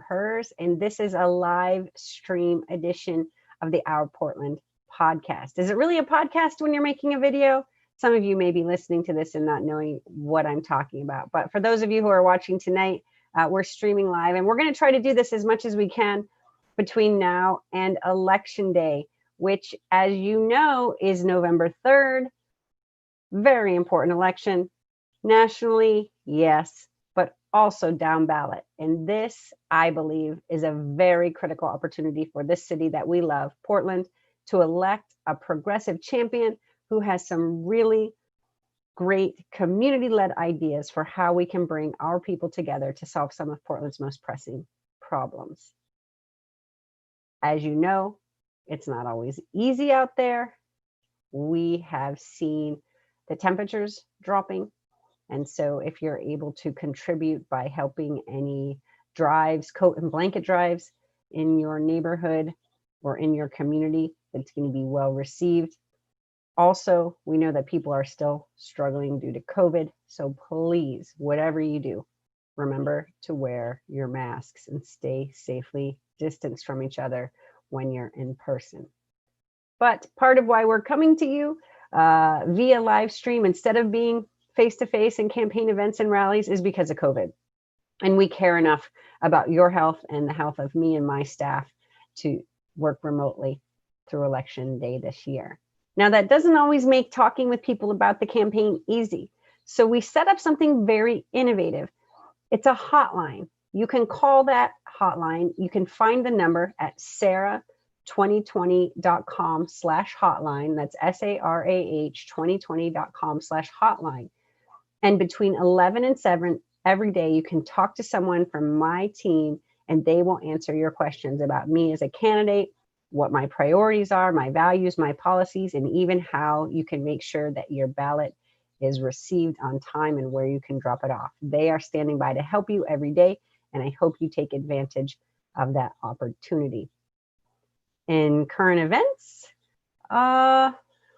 Hers, and this is a live stream edition of the Our Portland podcast. Is it really a podcast when you're making a video? Some of you may be listening to this and not knowing what I'm talking about. But for those of you who are watching tonight, we're streaming live, and we're going to try to do this as much as we can between now and Election Day, which, as you know, is November 3rd. Very important election. Nationally, yes, but also down ballot. And this, I believe, is a very critical opportunity for this city that we love, Portland, to elect a progressive champion who has some really great community-led ideas for how we can bring our people together to solve some of Portland's most pressing problems. As you know, it's not always easy out there. We have seen the temperatures dropping. And so if you're able to contribute by helping any drives, coat and blanket drives in your neighborhood or in your community, it's going to be well received. Also, we know that people are still struggling due to COVID. So please, whatever you do, remember to wear your masks and stay safely distanced from each other when you're in person. But part of why we're coming to you via live stream instead of being face-to-face in campaign events and rallies is because of COVID. And we care enough about your health and the health of me and my staff to work remotely through Election Day this year. Now, that doesn't always make talking with people about the campaign easy. So we set up something very innovative. It's a hotline. You can call that hotline. You can find the number at sarah2020.com/hotline. That's SARAH2020.com/hotline. And between 11 and 7 every day, you can talk to someone from my team, and they will answer your questions about me as a candidate, what my priorities are, my values, my policies, and even how you can make sure that your ballot is received on time and where you can drop it off. They are standing by to help you every day, and I hope you take advantage of that opportunity. In current events,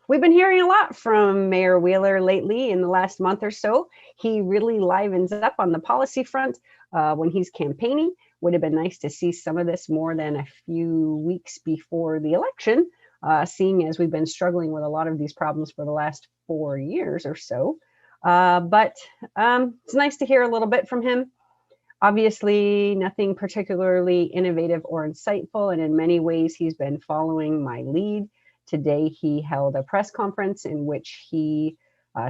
we've been hearing a lot from Mayor Wheeler lately in the last month or so. He really livens up on the policy front when he's campaigning. Would have been nice to see some of this more than a few weeks before the election, seeing as we've been struggling with a lot of these problems for the last 4 years or so. But it's nice to hear a little bit from him. Obviously, nothing particularly innovative or insightful, and in many ways, he's been following my lead. Today, he held a press conference in which he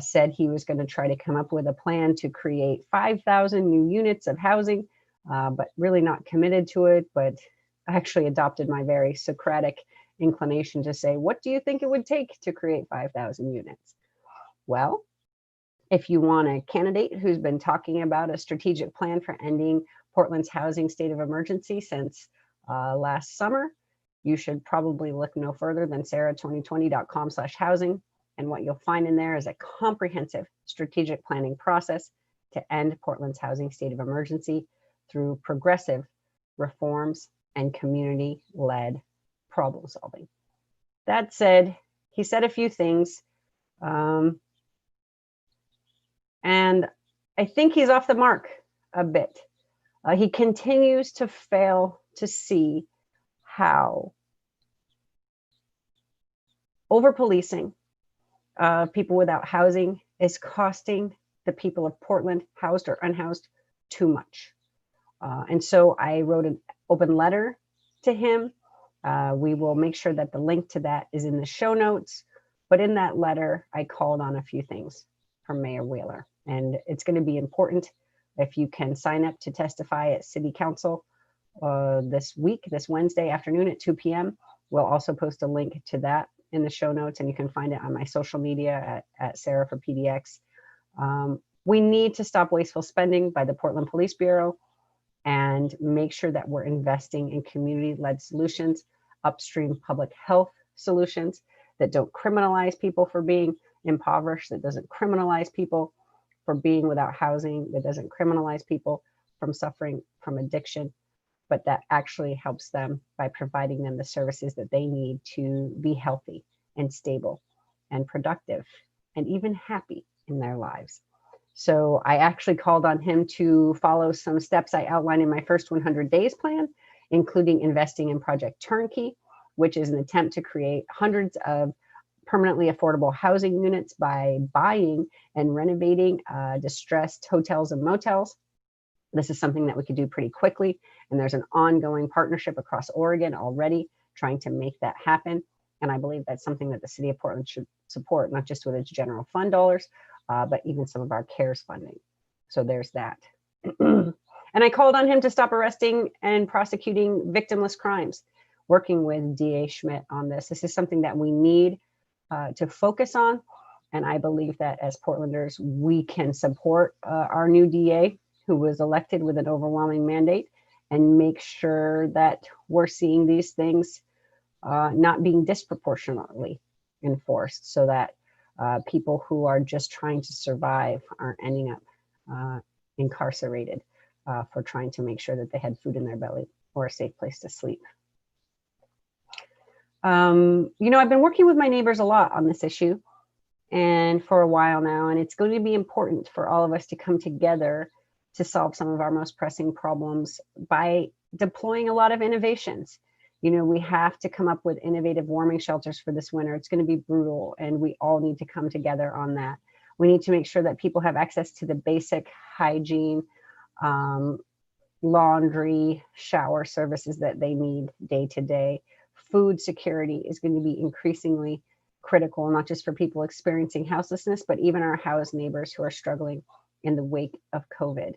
said he was going to try to come up with a plan to create 5,000 new units of housing, but really not committed to it, but actually adopted my very Socratic inclination to say, what do you think it would take to create 5,000 units? Well, if you want a candidate who's been talking about a strategic plan for ending Portland's housing state of emergency since last summer, you should probably look no further than sarah2020.com/housing. And what you'll find in there is a comprehensive strategic planning process to end Portland's housing state of emergency through progressive reforms and community-led problem solving. That said, he said a few things, and I think he's off the mark a bit. He continues to fail to see how over-policing people without housing is costing the people of Portland, housed or unhoused, too much. And so I wrote an open letter to him. We will make sure that the link to that is in the show notes. But in that letter, I called on a few things from Mayor Wheeler. And it's going to be important if you can sign up to testify at City Council this week, this Wednesday afternoon at 2 p.m. We'll also post a link to that in the show notes, and you can find it on my social media at Sarah for PDX. We need to stop wasteful spending by the Portland Police Bureau and make sure that we're investing in community-led solutions, upstream public health solutions that don't criminalize people for being impoverished, that doesn't criminalize people for being without housing, that doesn't criminalize people from suffering from addiction, but that actually helps them by providing them the services that they need to be healthy and stable and productive and even happy in their lives. So I actually called on him to follow some steps I outlined in my first 100 days plan, including investing in Project Turnkey, which is an attempt to create hundreds of permanently affordable housing units by buying and renovating distressed hotels and motels. This is something that we could do pretty quickly, and there's an ongoing partnership across Oregon already trying to make that happen. And I believe that's something that the city of Portland should support, not just with its general fund dollars, but even some of our CARES funding. So there's that. And I called on him to stop arresting and prosecuting victimless crimes, working with DA Schmidt on this. This is something that we need to focus on. And I believe that as Portlanders, we can support our new DA, who was elected with an overwhelming mandate, and make sure that we're seeing these things not being disproportionately enforced, so that people who are just trying to survive aren't ending up incarcerated for trying to make sure that they had food in their belly or a safe place to sleep. You know, I've been working with my neighbors a lot on this issue, and for a while now, and it's going to be important for all of us to come together to solve some of our most pressing problems by deploying a lot of innovations. You know, we have to come up with innovative warming shelters for this winter. It's going to be brutal, and we all need to come together on that. We need to make sure that people have access to the basic hygiene, laundry, shower services that they need day to day. Food security is going to be increasingly critical, not just for people experiencing houselessness, but even our housed neighbors who are struggling in the wake of COVID.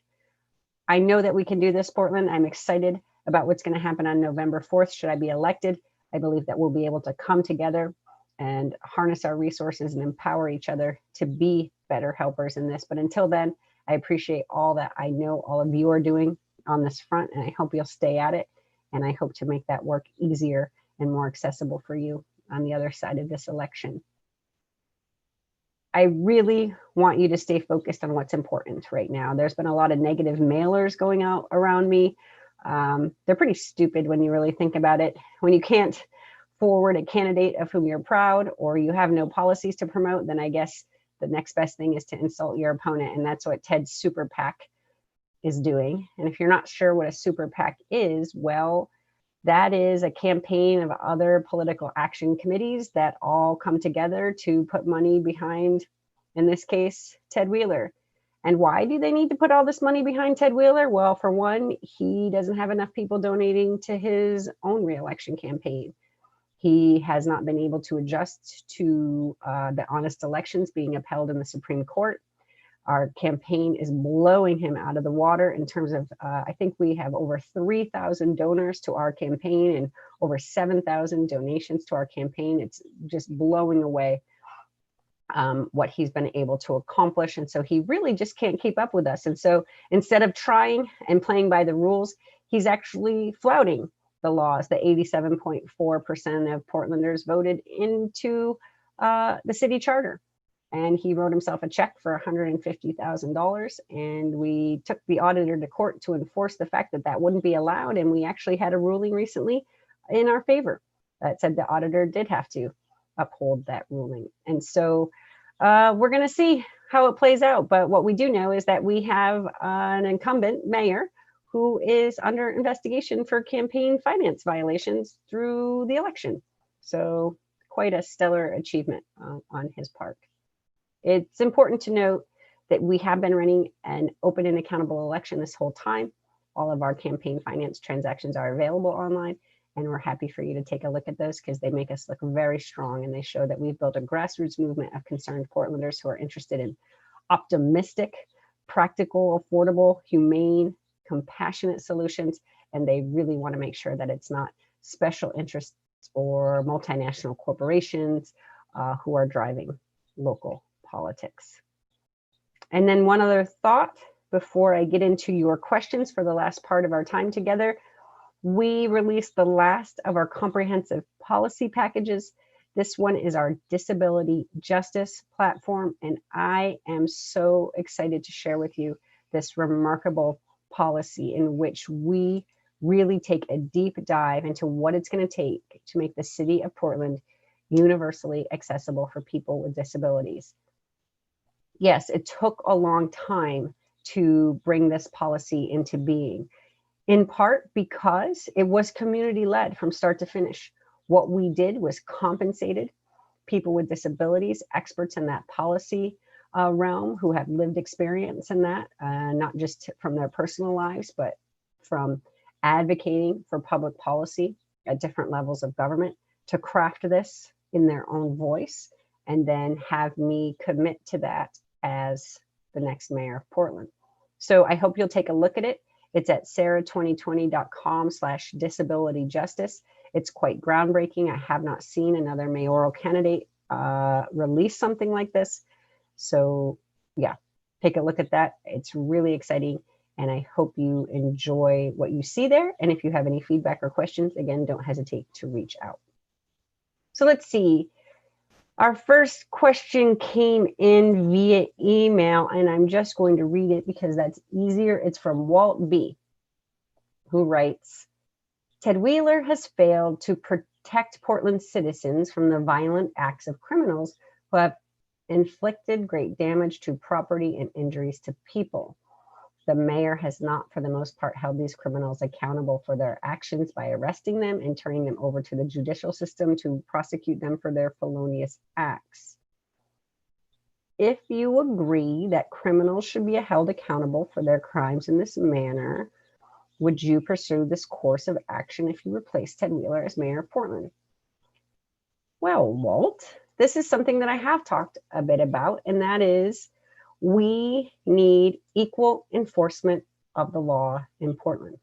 I know that we can do this, Portland. I'm excited about what's going to happen on November 4th. Should I be elected, I believe that we'll be able to come together and harness our resources and empower each other to be better helpers in this. But until then, I appreciate all that I know all of you are doing on this front, and I hope you'll stay at it. And I hope to make that work easier and more accessible for you on the other side of this election. I really want you to stay focused on what's important right now. There's been a lot of negative mailers going out around me. They're pretty stupid when you really think about it. When you can't forward a candidate of whom you're proud, or you have no policies to promote, then I guess the next best thing is to insult your opponent. And that's what Ted's super PAC is doing. And if you're not sure what a super PAC is, well, that is a campaign of other political action committees that all come together to put money behind, in this case, Ted Wheeler. And why do they need to put all this money behind Ted Wheeler? Well, for one, he doesn't have enough people donating to his own reelection campaign. He has not been able to adjust to the honest elections being upheld in the Supreme Court. Our campaign is blowing him out of the water in terms of, I think we have over 3,000 donors to our campaign and over 7,000 donations to our campaign. It's just blowing away what he's been able to accomplish. And so he really just can't keep up with us. And so instead of trying and playing by the rules, he's actually flouting the laws. The 87.4% of Portlanders voted into the city charter. And he wrote himself a check for $150,000. And we took the auditor to court to enforce the fact that that wouldn't be allowed. And we actually had a ruling recently in our favor that said the auditor did have to uphold that ruling. And so we're going to see how it plays out. But what we do know is that we have an incumbent mayor who is under investigation for campaign finance violations through the election. So quite a stellar achievement on his part. It's important to note that we have been running an open and accountable election this whole time. All of our campaign finance transactions are available online, and we're happy for you to take a look at those because they make us look very strong, and they show that we've built a grassroots movement of concerned Portlanders who are interested in optimistic, practical, affordable, humane, compassionate solutions, and they really want to make sure that it's not special interests or multinational corporations who are driving local politics. And then one other thought before I get into your questions for the last part of our time together. We released the last of our comprehensive policy packages. This one is our disability justice platform, and I am so excited to share with you this remarkable policy in which we really take a deep dive into what it's going to take to make the city of Portland universally accessible for people with disabilities. yes, it took a long time to bring this policy into being, in part because it was community led from start to finish. What we did was compensated people with disabilities, experts in that policy realm who have lived experience in that, not just from their personal lives, but from advocating for public policy at different levels of government, to craft this in their own voice and then have me commit to that as the next mayor of Portland. So I hope you'll take a look at it. It's at sarah2020.com/disability justice. It's quite groundbreaking. I have not seen another mayoral candidate release something like this. So yeah, take a look at that. It's really exciting. And I hope you enjoy what you see there. And if you have any feedback or questions, again, don't hesitate to reach out. So let's see. Our first question came in via email, and I'm just going to read it because that's easier. It's from Walt B., who writes, Ted Wheeler has failed to protect Portland citizens from the violent acts of criminals who have inflicted great damage to property and injuries to people. The mayor has not, for the most part, held these criminals accountable for their actions by arresting them and turning them over to the judicial system to prosecute them for their felonious acts. If you agree that criminals should be held accountable for their crimes in this manner, would you pursue this course of action if you replace Ted Wheeler as mayor of Portland? Well, Walt, this is something that I have talked a bit about, and that is we need equal enforcement of the law in Portland.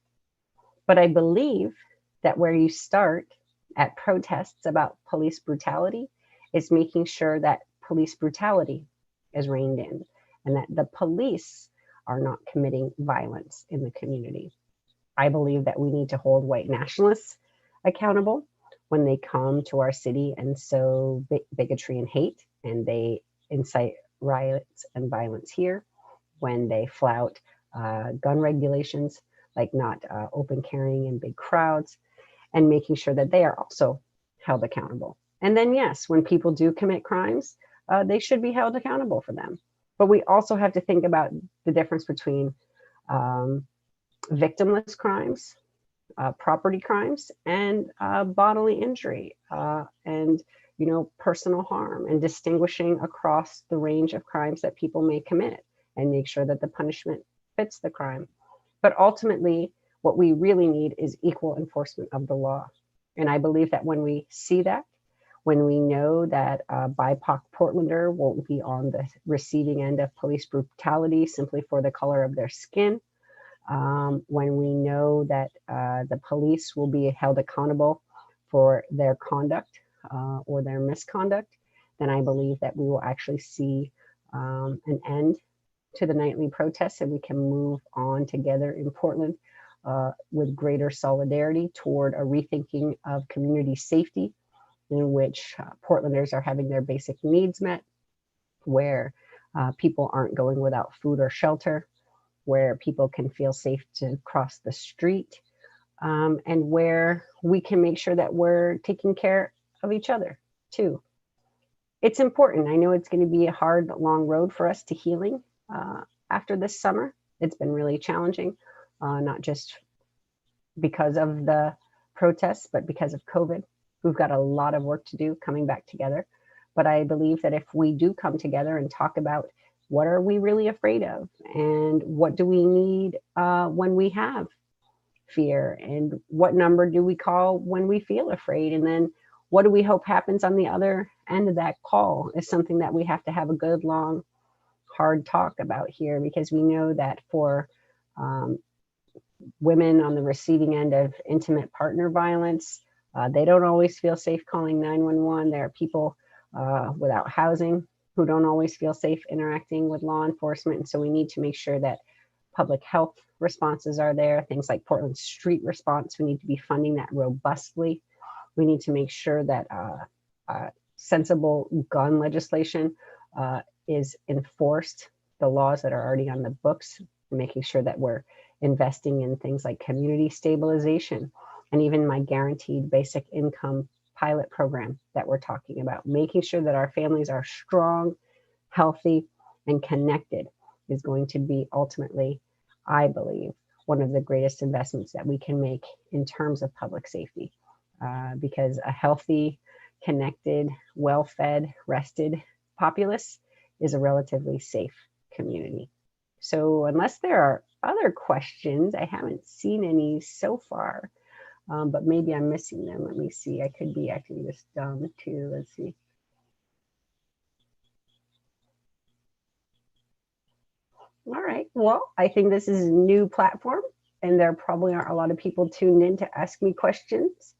But I believe that where you start at protests about police brutality is making sure that police brutality is reined in and that the police are not committing violence in the community. I believe that we need to hold white nationalists accountable when they come to our city and sow bigotry and hate, and they incite riots and violence here, when they flout gun regulations, like not open carrying in big crowds, and making sure that they are also held accountable. And then, yes, when people do commit crimes, they should be held accountable for them. But we also have to think about the difference between victimless crimes, property crimes, and bodily injury, and personal harm, and distinguishing across the range of crimes that people may commit and make sure that the punishment fits the crime. But ultimately, what we really need is equal enforcement of the law. And I believe that when we see that, when we know that a BIPOC Portlander won't be on the receiving end of police brutality simply for the color of their skin, when we know that the police will be held accountable for their conduct or their misconduct, then I believe that we will actually see an end to the nightly protests, and we can move on together in Portland with greater solidarity toward a rethinking of community safety, in which Portlanders are having their basic needs met, where people aren't going without food or shelter, where people can feel safe to cross the street, and where we can make sure that we're taking care of each other too. It's important. I know it's going to be a hard, long road for us to healing after this summer. It's been really challenging, not just because of the protests, but because of COVID. We've got a lot of work to do coming back together. But I believe that if we do come together and talk about what are we really afraid of, and what do we need when we have fear, and what number do we call when we feel afraid, and then what do we hope happens on the other end of that call, is something that we have to have a good, long, hard talk about here, because we know that for women on the receiving end of intimate partner violence, they don't always feel safe calling 911. There are people without housing who don't always feel safe interacting with law enforcement. And so we need to make sure that public health responses are there. Things like Portland street response, we need to be funding that robustly. We need to make sure that sensible gun legislation is enforced, the laws that are already on the books, and making sure that we're investing in things like community stabilization, and even my guaranteed basic income pilot program that we're talking about, making sure that our families are strong, healthy, and connected is going to be ultimately, I believe, one of the greatest investments that we can make in terms of public safety. Because a healthy, connected, well-fed, rested populace is a relatively safe community. So unless there are other questions, I haven't seen any so far, but maybe I'm missing them. Let me see. I could be actually just dumb too. Let's see. All right. Well, I think this is a new platform, and there probably aren't a lot of people tuned in to ask me questions.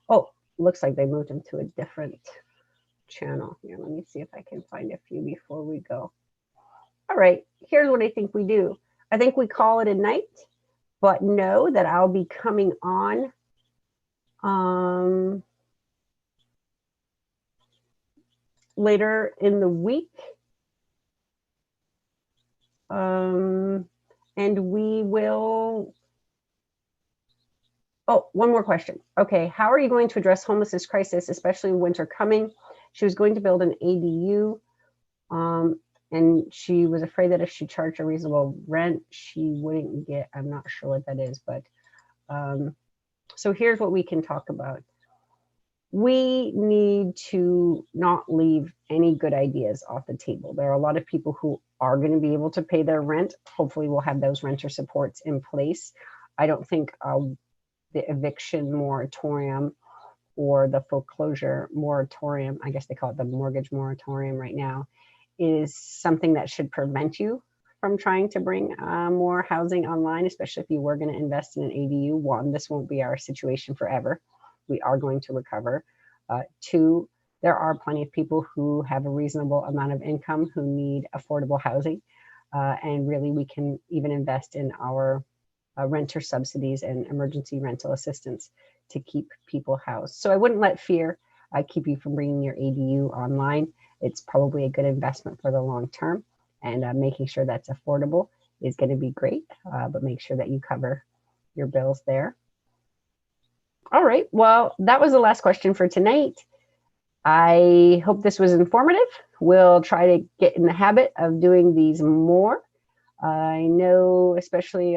Oh, looks like they moved them to a different channel. Here, let me see if I can find a few before we go. All right, here's what I think we do. I think we call it a night, but know that I'll be coming on later in the week. And we will, oh, one more question. Okay, how are you going to address homelessness crisis, especially winter coming? She was going to build an ADU, and she was afraid that if she charged a reasonable rent, she wouldn't get, I'm not sure what that is, but so here's what we can talk about. We need to not leave any good ideas off the table. There are a lot of people who are going to be able to pay their rent. Hopefully we'll have those renter supports in place. I don't think the eviction moratorium or the foreclosure moratorium, I guess they call it the mortgage moratorium right now, is something that should prevent you from trying to bring more housing online, especially if you were going to invest in an ADU. One, this won't be our situation forever. We are going to recover. Two, there are plenty of people who have a reasonable amount of income who need affordable housing. And really, we can even invest in our renter subsidies and emergency rental assistance to keep people housed. So I wouldn't let fear keep you from bringing your ADU online. It's probably a good investment for the long term, and making sure that's affordable is going to be great, but make sure that you cover your bills there. All right, well, that was the last question for tonight. I hope this was informative. We'll try to get in the habit of doing these more. I know, especially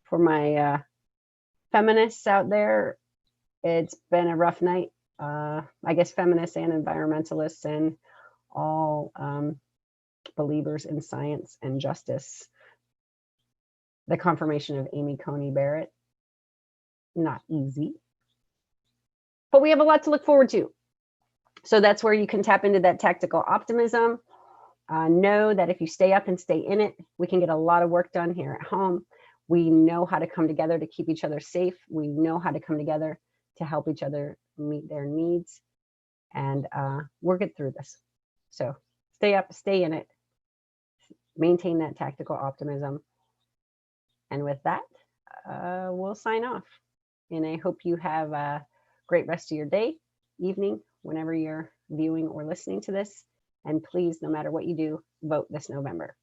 for my feminists out there, it's been a rough night. I guess feminists and environmentalists and all believers in science and justice. The confirmation of Amy Coney Barrett, not easy. But we have a lot to look forward to. So that's where you can tap into that tactical optimism. Know that if you stay up and stay in it, we can get a lot of work done here at home. We know how to come together to keep each other safe. We know how to come together to help each other meet their needs, and work it through this. So stay up, stay in it, maintain that tactical optimism. And with that, we'll sign off. And I hope you have a great rest of your day, evening, whenever you're viewing or listening to this. And please, no matter what you do, vote this November.